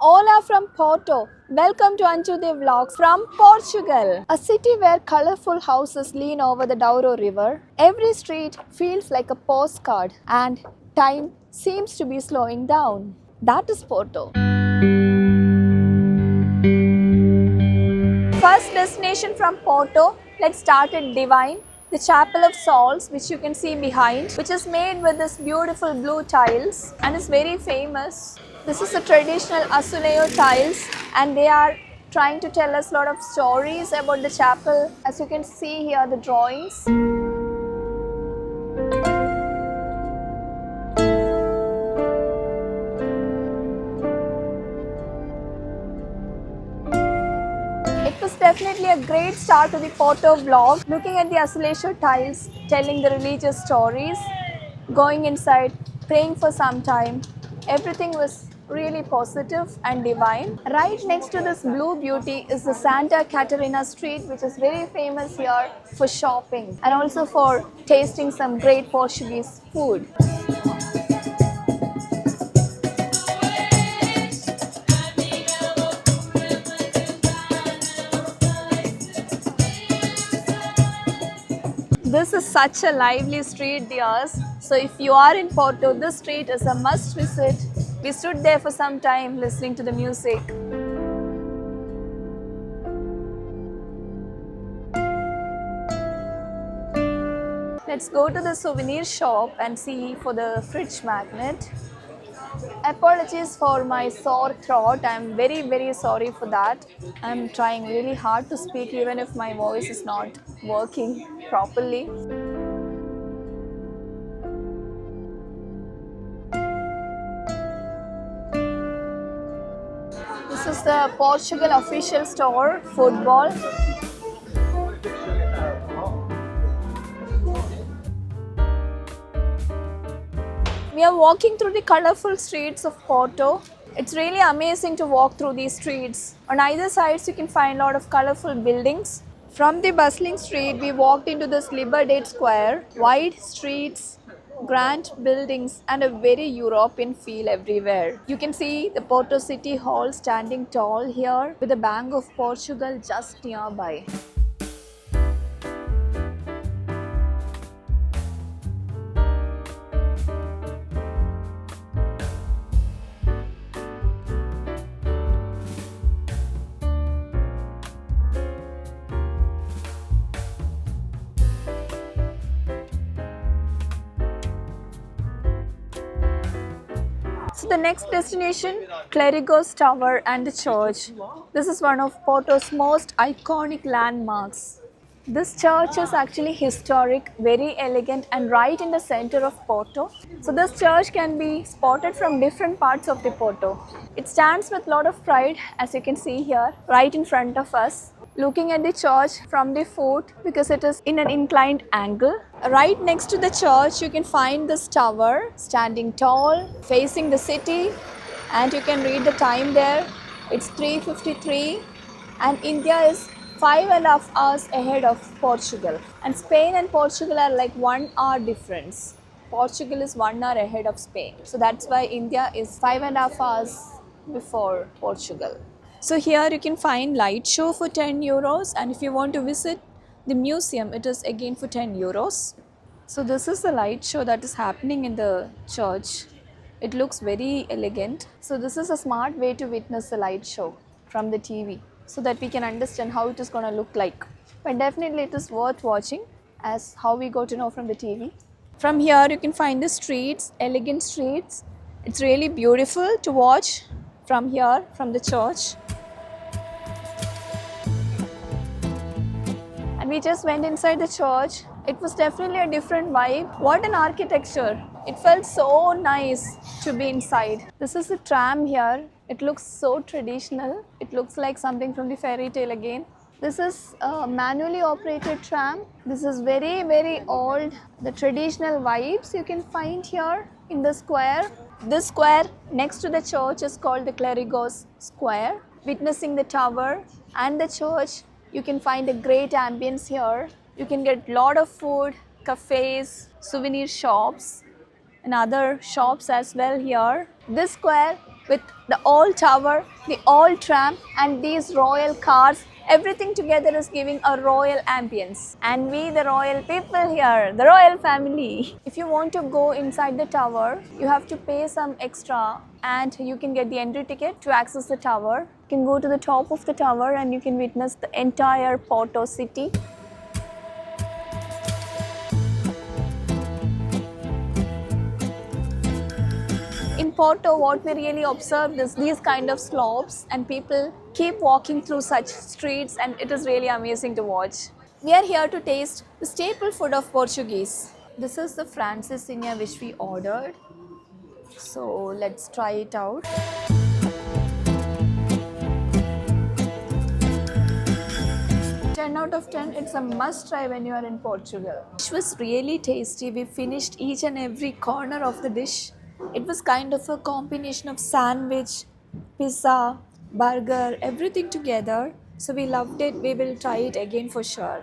Hola from Porto. Welcome to Anjude Vlogs from Portugal, a city where colorful houses lean over the Douro River. Every street feels like a postcard and time seems to be slowing down. That is Porto. First destination from Porto, let's start at Divine, the Chapel of Souls, which you can see behind, which is made with this beautiful blue tiles and is very famous. This is the traditional Azulejo tiles and they are trying to tell us a lot of stories about the chapel. As you can see here, the drawings. It was definitely a great start to the Porto vlog, looking at the Azulejo tiles, telling the religious stories, going inside, praying for some time. Everything was really positive and divine. Right next to this blue beauty is the Santa Catarina Street, which is very famous here for shopping and also for tasting some great Portuguese food. This is such a lively street, dears. So if you are in Porto, this street is a must visit. We stood there for some time listening to the music. Let's go to the souvenir shop and see for the fridge magnet. Apologies for my sore throat. I'm very sorry for that. I'm trying really hard to speak even if my voice is not working properly. This is the Portugal official store, football. We are walking through the colorful streets of Porto. It's really amazing to walk through these streets. On either sides, you can find a lot of colorful buildings. From the bustling street, we walked into this Liberdade Square. Wide streets, grand buildings and a very European feel everywhere. You can see the Porto City Hall standing tall here with the Bank of Portugal just nearby. So the next destination, Clérigos Tower and the church. This is one of Porto's most iconic landmarks. This church is actually historic, very elegant and right in the center of Porto. So this church can be spotted from different parts of the Porto. It stands with a lot of pride, as you can see here, right in front of us. Looking at the church from the foot because it is in an inclined angle. Right next to the church you can find this tower standing tall facing the city and you can read the time there. It's 3:53 and India is 5.5 hours ahead of Portugal and Spain and Portugal are like 1 hour difference. Portugal is 1 hour ahead of Spain, so that's why India is 5.5 hours before Portugal. So here you can find light show for 10 euros and if you want to visit the museum, it is again for 10 euros. So this is the light show that is happening in the church. It looks very elegant. So this is a smart way to witness the light show from the TV so that we can understand how it is going to look like. But definitely it is worth watching as how we got to know from the TV. From here you can find the streets, elegant streets. It's really beautiful to watch from here, from the church. And we just went inside the church. It was definitely a different vibe. What an architecture. It felt so nice to be inside. This is a tram here. It looks so traditional. It looks like something from the fairy tale again. This is a manually operated tram. This is very old. The traditional vibes you can find here in the square. This square next to the church is called the Clérigos Square. Witnessing the tower and the church, you can find a great ambience here. You can get a lot of food, cafes, souvenir shops and other shops as well here. This square with the old tower, the old tram, and these royal cars. Everything together is giving a royal ambience. And we, the royal people here, the royal family. If you want to go inside the tower, you have to pay some extra and you can get the entry ticket to access the tower. You can go to the top of the tower and you can witness the entire Porto city. In Porto, what we really observed is these kind of slopes and people keep walking through such streets and it is really amazing to watch. We are here to taste the staple food of Portuguese. This is the francesinha which we ordered. So let's try it out. 10 out of 10, it's a must try when you are in Portugal. It was really tasty. We finished each and every corner of the dish. It was kind of a combination of sandwich, pizza, burger, everything together. So we loved it. We will try it again for sure.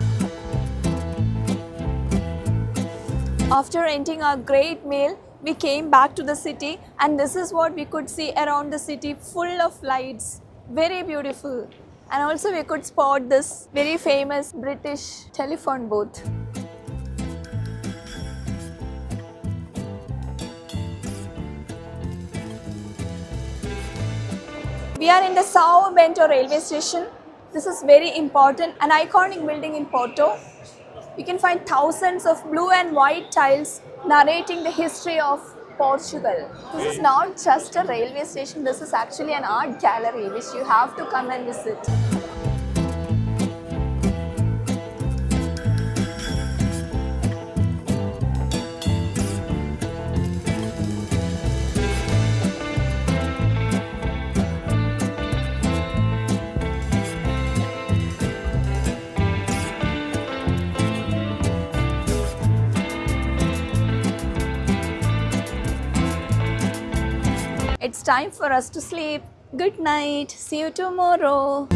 After eating our great meal, we came back to the city and this is what we could see around the city, full of lights. Very beautiful. And also we could spot this very famous British telephone booth. We are in the São Bento railway station. This is very important, an iconic building in Porto. You can find thousands of blue and white tiles narrating the history of Portugal. This is not just a railway station, this is actually an art gallery which you have to come and visit. It's time for us to sleep. Good night. See you tomorrow.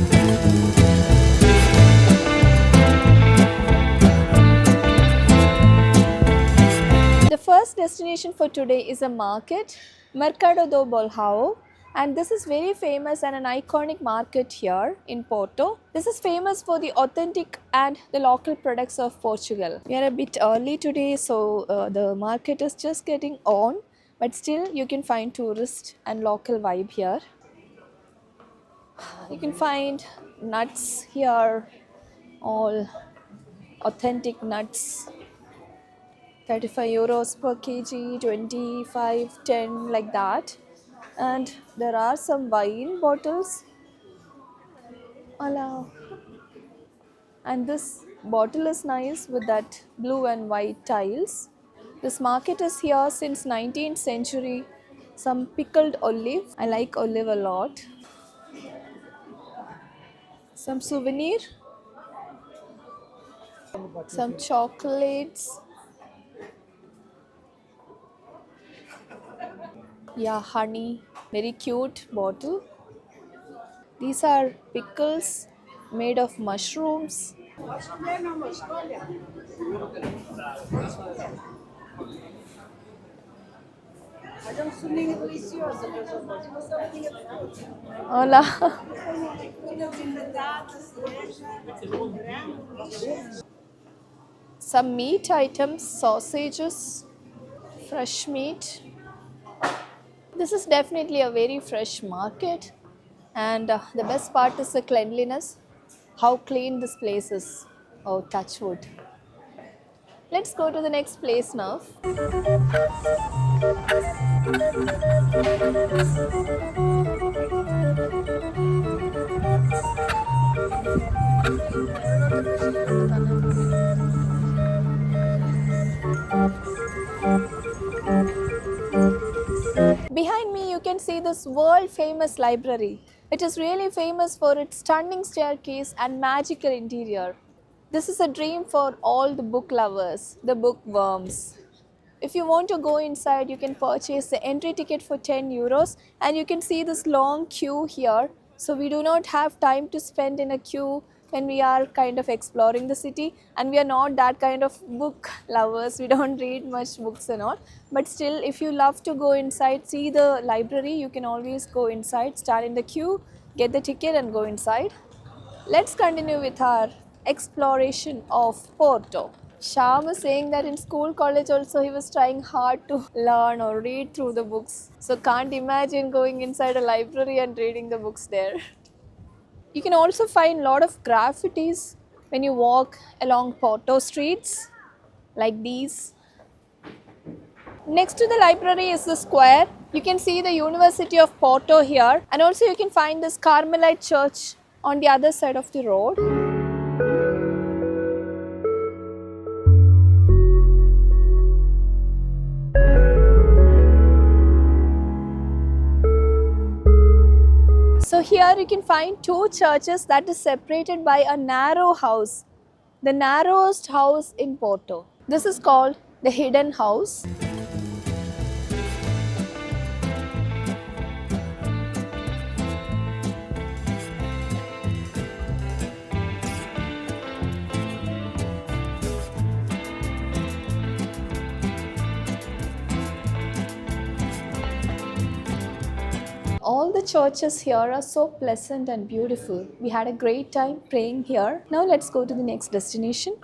The first destination for today is a market, Mercado do Bolhao. And this is very famous and an iconic market here in Porto. This is famous for the authentic and the local products of Portugal. We are a bit early today, so the market is just getting on. But still you can find tourist and local vibe here. You can find nuts here, all authentic nuts. 35 euros per kg, 25, 10 like that. And there are some wine bottles. Hello. And this bottle is nice with that blue and white tiles. This market is here since 19th century. Some pickled olive. I like olive a lot. Some souvenir. Some chocolates. Yeah, honey. Very cute bottle. These are pickles made of mushrooms. Hola. Some meat items, sausages, fresh meat. This is definitely a very fresh market, and the best part is the cleanliness. How clean this place is. Oh, touch wood. Let's go to the next place now. Behind me you can see this world famous library. It is really famous for its stunning staircase and magical interior. This is a dream for all the book lovers, the bookworms. If you want to go inside, you can purchase the entry ticket for 10 euros and you can see this long queue here. So we do not have time to spend in a queue when we are kind of exploring the city, and we are not that kind of book lovers, we don't read much books and all, but still if you love to go inside, see the library, you can always go inside, stand in the queue, get the ticket and go inside. Let's continue with our exploration of Porto. Sham was saying that in school, college also he was trying hard to learn or read through the books. So can't imagine going inside a library and reading the books there. You can also find a lot of graffitis when you walk along Porto streets like these. Next to the library is the square. You can see the University of Porto here, and also you can find this Carmelite church on the other side of the road. So here you can find two churches that is separated by a narrow house, the narrowest house in Porto. This is called the Hidden House. All the churches here are so pleasant and beautiful. We had a great time praying here. Now let's go to the next destination.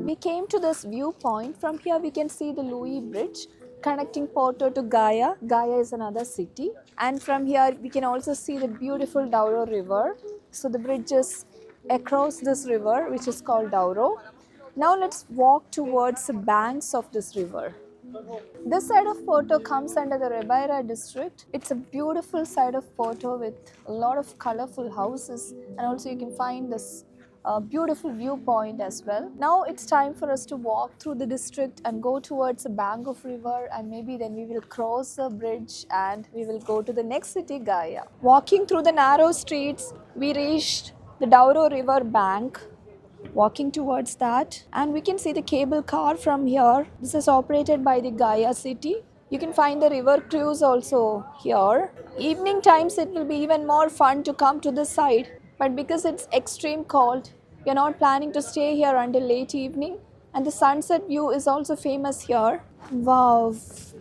We came to this viewpoint. From here we can see the Louis Bridge connecting Porto to Gaia. Gaia is another city. And from here we can also see the beautiful Douro River. So the bridge is across this river, which is called Douro. Now let's walk towards the banks of this river. This side of Porto comes under the Ribeira district. It's a beautiful side of Porto with a lot of colorful houses, and also you can find this beautiful viewpoint as well. Now it's time for us to walk through the district and go towards the bank of river, and maybe then we will cross the bridge and we will go to the next city, Gaia. Walking through the narrow streets, we reached the Douro River bank. Walking towards that, and we can see the cable car from here. This is operated by the Gaia city. You can find the river cruise also here. Evening times it will be even more fun to come to this side, but because it's extreme cold, we are not planning to stay here until late evening. And the sunset view is also famous here. Wow,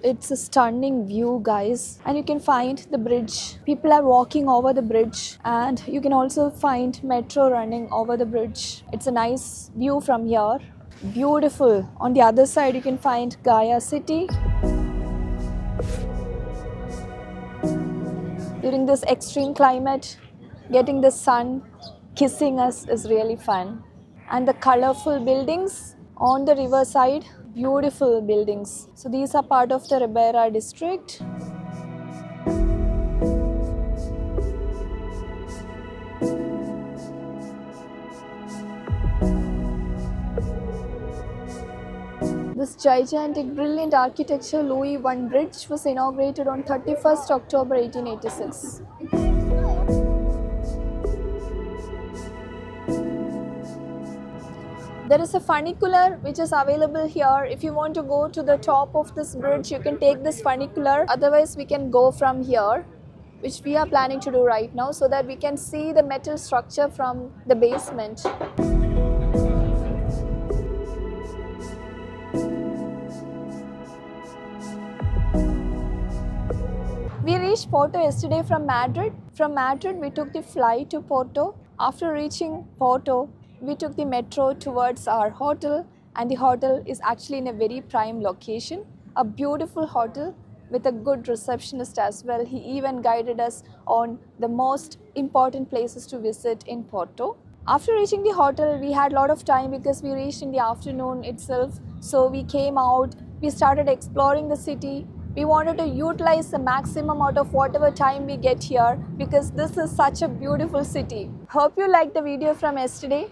it's a stunning view, guys. And you can find the bridge. People are walking over the bridge, and you can also find metro running over the bridge. It's a nice view from here. Beautiful. On the other side you can find Gaia city. During this extreme climate, getting the sun kissing us is really fun. And the colorful buildings on the river side, beautiful buildings. So these are part of the Ribeira district. This gigantic, brilliant architecture Louis I bridge was inaugurated on 31st October 1886. There is a funicular which is available here. If you want to go to the top of this bridge, you can take this funicular. Otherwise, we can go from here, which we are planning to do right now, so that we can see the metal structure from the basement. We reached Porto yesterday from Madrid. From Madrid, we took the flight to Porto. After reaching Porto, we took the metro towards our hotel, and the hotel is actually in a very prime location. A beautiful hotel with a good receptionist as well. He even guided us on the most important places to visit in Porto. After reaching the hotel, we had a lot of time because we reached in the afternoon itself. So we came out, we started exploring the city. We wanted to utilize the maximum out of whatever time we get here because this is such a beautiful city. Hope you liked the video from yesterday.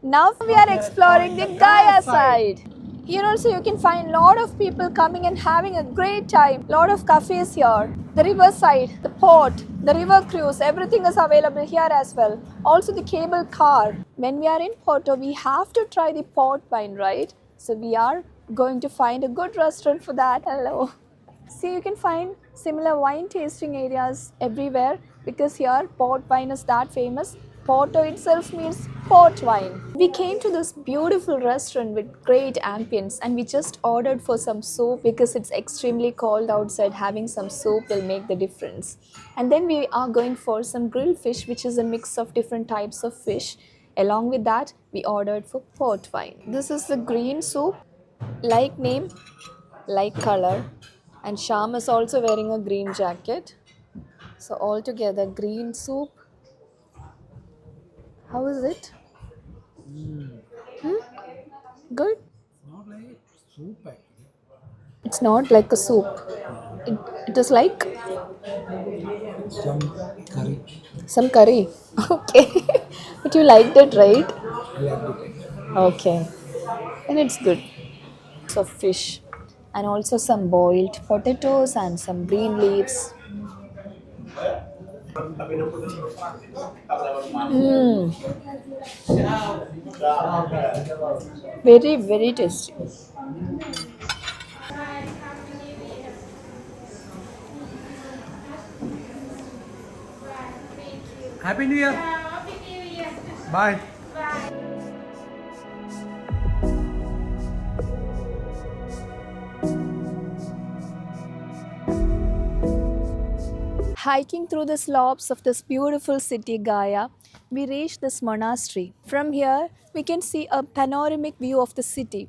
Now we are exploring the Gaia side. Here also you can find a lot of people coming and having a great time. Lot of cafes here. The riverside, the port, the river cruise, everything is available here as well. Also the cable car. When we are in Porto, we have to try the port wine, right? So we are going to find a good restaurant for that. Hello. See, you can find similar wine tasting areas everywhere because here port wine is that famous. Porto itself means port wine. We came to this beautiful restaurant with great ambience and we just ordered for some soup because it's extremely cold outside. Having some soup will make the difference. And then we are going for some grilled fish, which is a mix of different types of fish. Along with that, we ordered for port wine. This is the green soup, like name, like color, and Sham is also wearing a green jacket. So all together green soup. How is it? Good? Not like soup actually. It's not like a soup. It, it is like Some curry. some curry. Okay. But you liked it, right? I liked it. Okay. And it's good. So fish and also some boiled potatoes and some green leaves. Mm, very, very tasty. Happy New Year. Bye. Hiking through the slopes of this beautiful city Gaia, we reach this monastery. From here, we can see a panoramic view of the city.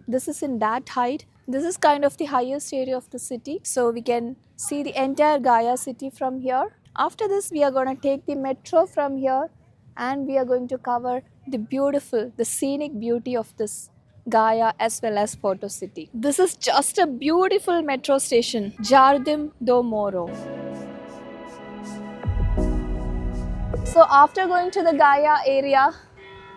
This is in that height. This is kind of the highest area of the city, so we can see the entire Gaia city from here. After this, we are going to take the metro from here and we are going to cover the beautiful, the scenic beauty of this Gaia as well as Porto City. This is just a beautiful metro station, Jardim do Moro. So after going to the Gaia area,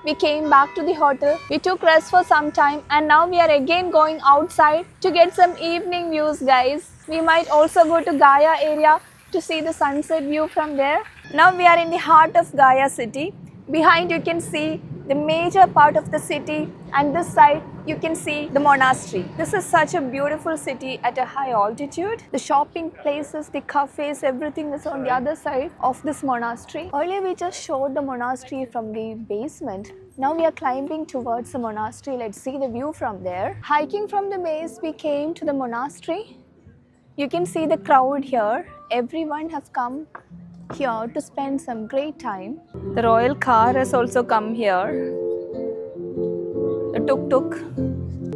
we came back to the hotel. We took rest for some time and now we are again going outside to get some evening views, guys. We might also go to Gaia area to see the sunset view from there. Now we are in the heart of Gaia city. Behind you can see the major part of the city and this side you can see the monastery. This is such a beautiful city at a high altitude. The shopping places, the cafes, everything is on the other side of this monastery. Earlier we just showed the monastery from the basement. Now we are climbing towards the monastery. Let's see the view from there. Hiking from the base, we came to the monastery. You can see the crowd here. Everyone has come here to spend some great time. The royal car has also come here. The tuk-tuk.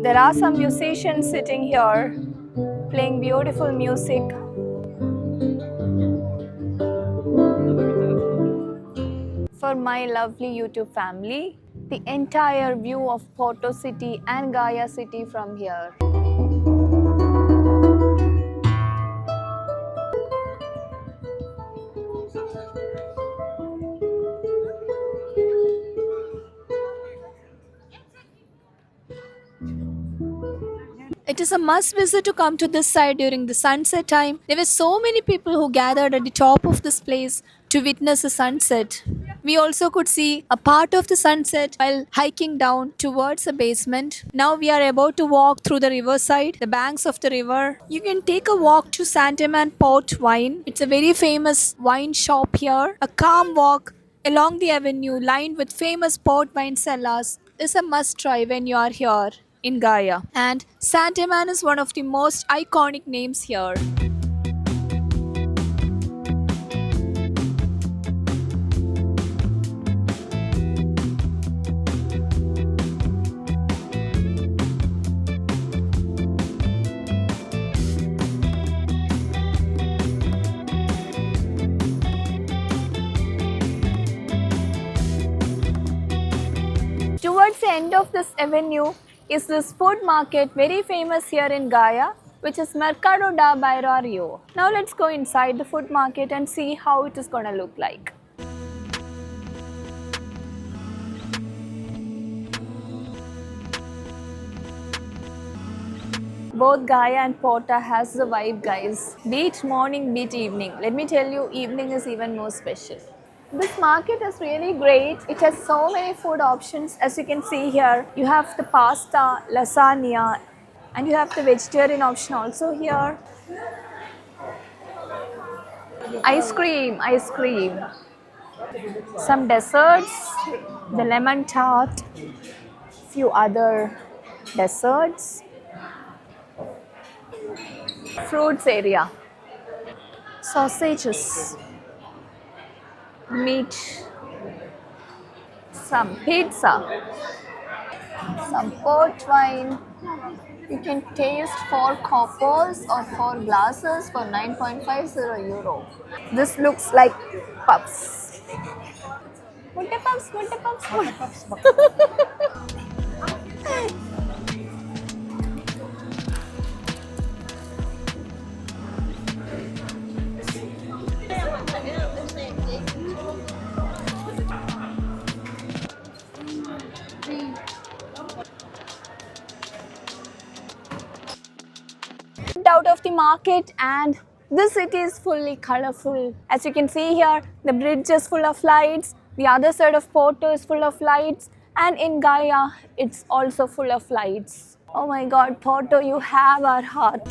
There are some musicians sitting here playing beautiful music. For my lovely YouTube family, the entire view of Porto City and Gaia City from here. It is a must visit to come to this side during the sunset time. There were so many people who gathered at the top of this place to witness the sunset. We also could see a part of the sunset while hiking down towards the basement. Now we are about to walk through the riverside, the banks of the river. You can take a walk to Santaman Port Wine. It's a very famous wine shop here. A calm walk along the avenue lined with famous port wine cellars is a must try when you are here in Gaia. And Santaman is one of the most iconic names here. Towards the end of this avenue is this food market very famous here in Gaia, which is Mercado da Bairario. Now let's go inside the food market and see how it is going to look like. Both Gaia and Porta has the vibe, guys. Be it morning, be it evening. Let me tell you, evening is even more special. This market is really great. It has so many food options. As you can see here, you have the pasta, lasagna, And you have the vegetarian option also here. Ice cream, ice cream. Some desserts, the lemon tart, few other desserts. Fruits area. Sausages, meat, some pizza, some port wine. You can taste 4 coppers or 4 glasses for 9.50 euro. This looks like puffs. Mutte puffs, mutte puffs, mutte puffs. Out of the market, and this city is fully colorful. As you can see here, the bridge is full of lights, the other side of Porto is full of lights, and in Gaia it's also full of lights. Oh my god, Porto, you have our heart.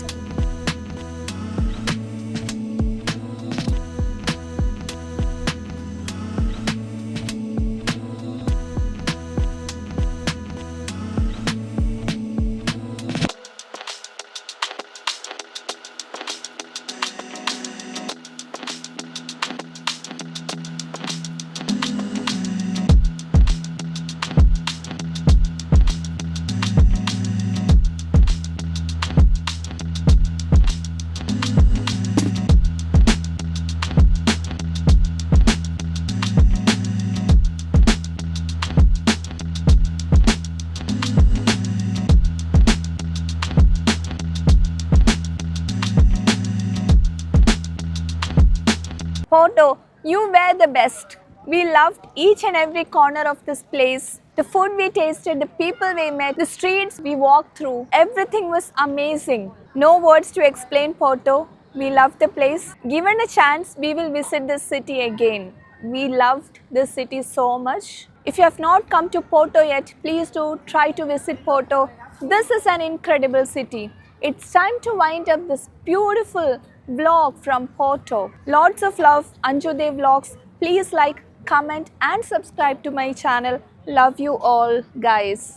Porto, you were the best. We loved each and every corner of this place. The food we tasted, the people we met, the streets we walked through, everything was amazing. No words to explain Porto. We loved the place. Given a chance, we will visit this city again. We loved this city so much. If you have not come to Porto yet, please do try to visit Porto. This is an incredible city. It's time to wind up this beautiful vlog from Porto. Lots of love, Anjude Vlogs. Please like, comment and subscribe to my channel. Love you all, guys.